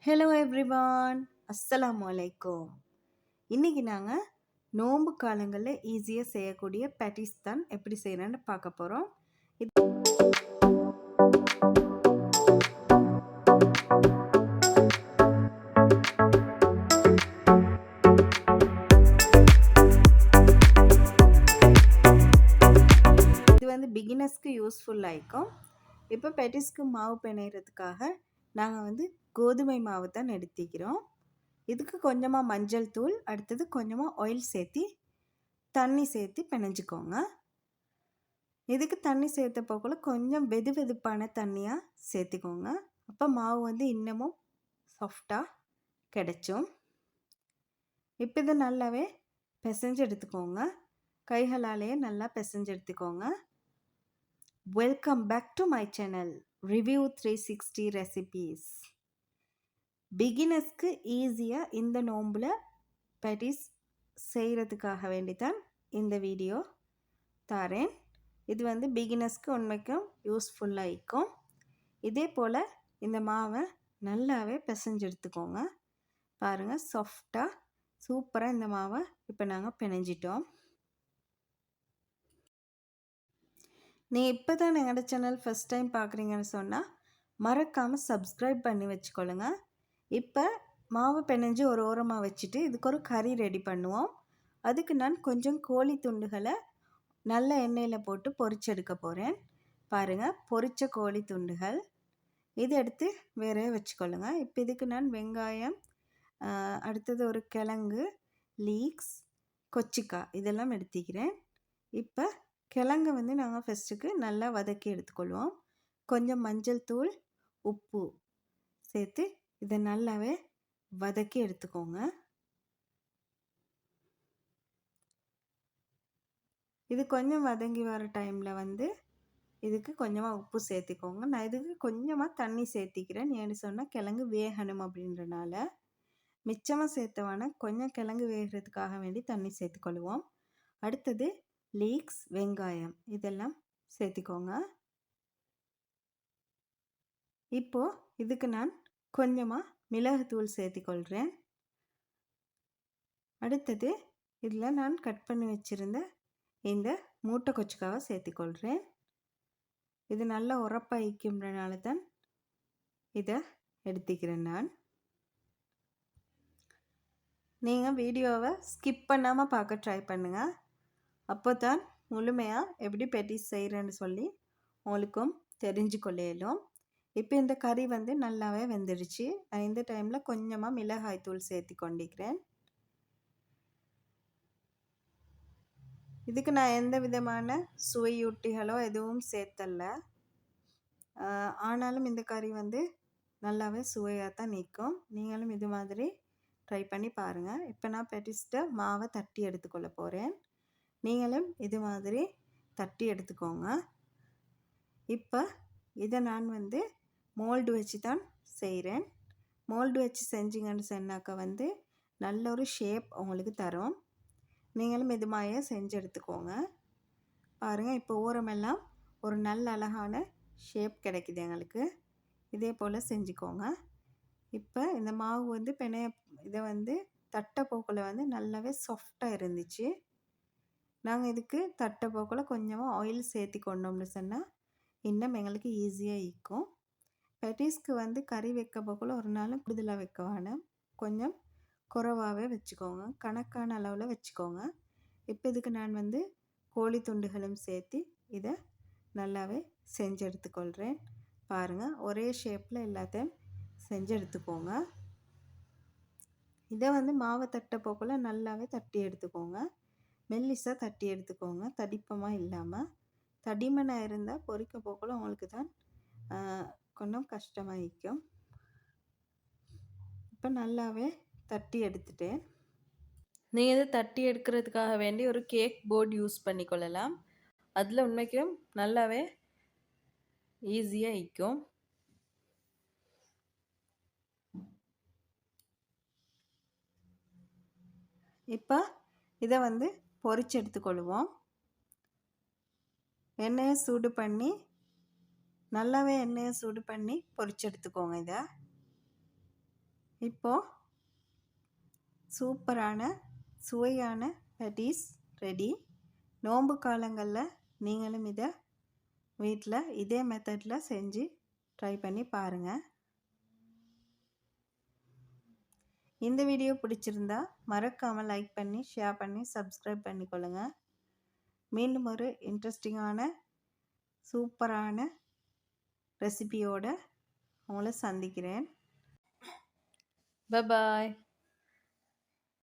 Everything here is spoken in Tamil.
ஹலோ எவ்ரிவான், அஸ்ஸலாமு அலைக்கும். இன்றைக்கி நாங்கள் நோன்பு காலங்களில் ஈஸியாக செய்யக்கூடிய பேட்டிஸ் தான் எப்படி செய்யணும்னு பார்க்க போகிறோம். இது வந்து பிகினர்ஸ்க்கு யூஸ்ஃபுல்லாக இருக்கும். இப்போ பேட்டிஸ்க்கு மாவு பிணைகிறதுக்காக நாங்கள் வந்து கோதுமை மாவு தான் எடுத்துக்கிறோம். இதுக்கு கொஞ்சமாக மஞ்சள் தூள், அடுத்தது கொஞ்சமாக ஆயில் சேர்த்து தண்ணி சேர்த்து பிணைஞ்சிக்கோங்க. இதுக்கு தண்ணி சேர்த்த போக்குள்ள கொஞ்சம் வெது வெதுப்பான தண்ணியாக சேர்த்துக்கோங்க. அப்போ மாவு வந்து இன்னமும் சாஃப்டாக கிடைக்கும். இப்போ இது நல்லாவே பிசைஞ்சு எடுத்துக்கோங்க. கைகளாலேயே நல்லா பிசைஞ்சு எடுத்துக்கோங்க. Welcome back to my channel review 360 recipes. பிகினர்ஸ்க்கு ஈஸியாக இந்த நோம்பில் பேட்டிஸ் செய்கிறதுக்காக வேண்டித்தான் இந்த வீடியோ தரேன். இது வந்து பிகினர்ஸ்க்கு உண்மைக்கும் யூஸ்ஃபுல்லாக இருக்கும். இதே போல் இந்த மாவை நல்லாவே பிசைஞ்சு எடுத்துக்கோங்க. பாருங்கள், சாஃப்டாக சூப்பராக இந்த மாவை இப்போ நாங்கள் பிணைஞ்சிட்டோம். நீங்கள் இப்போ தான் எங்களோட சேனல் ஃபஸ்ட் டைம் பார்க்குறீங்கன்னு சொன்னால் மறக்காமல் சப்ஸ்கிரைப் பண்ணி வச்சுக்கொள்ளுங்க. இப்போ மாவை பிணைஞ்சு ஒரு ஓரமாக வச்சுட்டு இதுக்கு ஒரு கறி ரெடி பண்ணுவோம். அதுக்கு நான் கொஞ்சம் கோழி துண்டுகளை நல்ல எண்ணெயில் போட்டு பொரிச்செடுக்க போகிறேன். பாருங்கள், பொரிச்ச கோழி துண்டுகள் இது எடுத்து வேறே வச்சுக்கொள்ளுங்க. இப்போ இதுக்கு நான் வெங்காயம், அடுத்தது ஒரு கிழங்கு, லீக்ஸ், கொச்சிக்காய் இதெல்லாம் எடுத்துக்கிறேன். இப்போ கிழங்கு வந்து நாங்கள் ஃபஸ்ட்டுக்கு நல்லா வதக்கி எடுத்துக்கொள்வோம். கொஞ்சம் மஞ்சள் தூள், உப்பு சேர்த்து இதை நல்லாவே வதக்கி எடுத்துக்கோங்க. இது கொஞ்சம் வதங்கி வர டைமில் வந்து இதுக்கு கொஞ்சமாக உப்பு சேர்த்திக்கோங்க. நான் இதுக்கு கொஞ்சமாக தண்ணி சேர்த்திக்கிறேன். ஏன்னு சொன்னால் கிழங்கு வேகணும் அப்படின்றனால. மிச்சமாக சேர்த்தவான கொஞ்சம் கிழங்கு வேகிறதுக்காக வேண்டி தண்ணி சேர்த்துக்கொள்வோம். அடுத்தது லீக்ஸ், வெங்காயம் இதெல்லாம் சேர்த்திக்கோங்க. இப்போது இதுக்கு நான் கொஞ்சமாக மிளகுத்தூள் சேர்த்திக்கொள்கிறேன். அடுத்தது இதில் நான் கட் பண்ணி வச்சுருந்த இந்த மூட்டை கொச்சிக்காவை சேர்த்திக்கொள்கிறேன். இது நல்லா உரப்பாய்க்கும்ன்றனால தான் இதை எடுத்துக்கிறேன் நான். நீங்கள் வீடியோவை ஸ்கிப் பண்ணாமல் பார்க்க ட்ரை பண்ணுங்கள். அப்போ தான் முழுமையாக எப்படி பேட்டிஸ் செய்கிறேன்னு சொல்லி உங்களுக்கும் தெரிஞ்சு கொள்ளையிலும். இப்போ இந்த கறி வந்து நல்லாவே வெந்துடுச்சு. நான் இந்த டைமில் கொஞ்சமாக மிளகாய் தூள் சேர்த்து கொண்டிருக்கிறேன். இதுக்கு நான் எந்த விதமான சுவையூட்டிகளோ எதுவும் சேர்த்தல. ஆனாலும் இந்த கறி வந்து நல்லாவே சுவையாக தான் நிற்கும். நீங்களும் இது மாதிரி ட்ரை பண்ணி பாருங்கள். இப்போ நான் பேட்டிஸ்ட்டை மாவை தட்டி எடுத்துக்கொள்ள போகிறேன். நீங்களும் இது மாதிரி தட்டி எடுத்துக்கோங்க. இப்போ இதை நான் வந்து மோல்டு வச்சு தான் செய்கிறேன். மோல்டு வச்சு செஞ்சிங்கன்னு சொன்னாக்கா வந்து நல்ல ஒரு ஷேப் உங்களுக்கு தரும். நீங்களும் இது மாதிரியே செஞ்சு எடுத்துக்கோங்க. பாருங்கள், இப்போ ஓரமெல்லாம் ஒரு நல்ல அழகான ஷேப் கிடைக்குது எங்களுக்கு. இதே போல் செஞ்சுக்கோங்க. இப்போ இந்த மாவு வந்து இதை வந்து தட்டை போக்கில் வந்து நல்லாவே சாஃப்டாக இருந்துச்சு. நாங்கள் இதுக்கு தட்டை போக்கில் கொஞ்சமாக ஆயில் சேர்த்தி கொண்டோம்னு சொன்னால் இன்னும் எங்களுக்கு ஈஸியாக இருக்கும். பேட்டிஸ்க்கு வந்து கறி வைக்க போக்கில் ஒரு நாள் கூடுதலாக வைக்க வேணும். கொஞ்சம் குறைவாகவே வச்சுக்கோங்க, கணக்கான அளவில் வச்சுக்கோங்க. இப்போ இதுக்கு நான் வந்து கோழி துண்டுகளும் சேர்த்து இதை நல்லாவே செஞ்சு எடுத்துக்கொள்கிறேன். பாருங்கள், ஒரே ஷேப்பில் எல்லாத்தையும் செஞ்சு எடுத்துக்கோங்க. இதை வந்து மாவை தட்டை போக்கில் நல்லாவே தட்டி எடுத்துக்கோங்க. மெல்லிசாக தட்டி எடுத்துக்கோங்க, தடிப்பமாக இல்லாமல். தடிமனாக இருந்தால் பொரிக்க போக்கில் உங்களுக்கு தான் கொஞ்சம் கஷ்டமாக இருக்கும். இப்போ நல்லாவே தட்டி எடுத்துட்டேன். நீங்கள் இதை தட்டி எடுக்கிறதுக்காக வேண்டி ஒரு கேக் போர்டு யூஸ் பண்ணிக்கொள்ளலாம். அதில் உண்மைக்கும் நல்லாவே ஈஸியாக இருக்கும். இப்போ இதை வந்து பொரிச்சு எடுத்துக்கொள்வோம். எண்ணெயை சூடு பண்ணி நல்லாவே பொரிச்சு எடுத்துக்கோங்க. இதை இப்போது சூப்பரான சுவையான பேட்டிஸ் ரெடி. நோன்பு காலங்களில் நீங்களும் இதை வீட்டில் இதே மெத்தடில் செஞ்சு ட்ரை பண்ணி பாருங்கள். இந்த வீடியோ பிடிச்சிருந்தா மறக்காமல் லைக் பண்ணி ஷேர் பண்ணி சப்ஸ்கிரைப் பண்ணிக்கொள்ளுங்க. மீண்டும் ஒரு இன்ட்ரெஸ்டிங்கான சூப்பரான ரெசிபியோடு உங்களை சந்திக்கிறேன். Bye bye.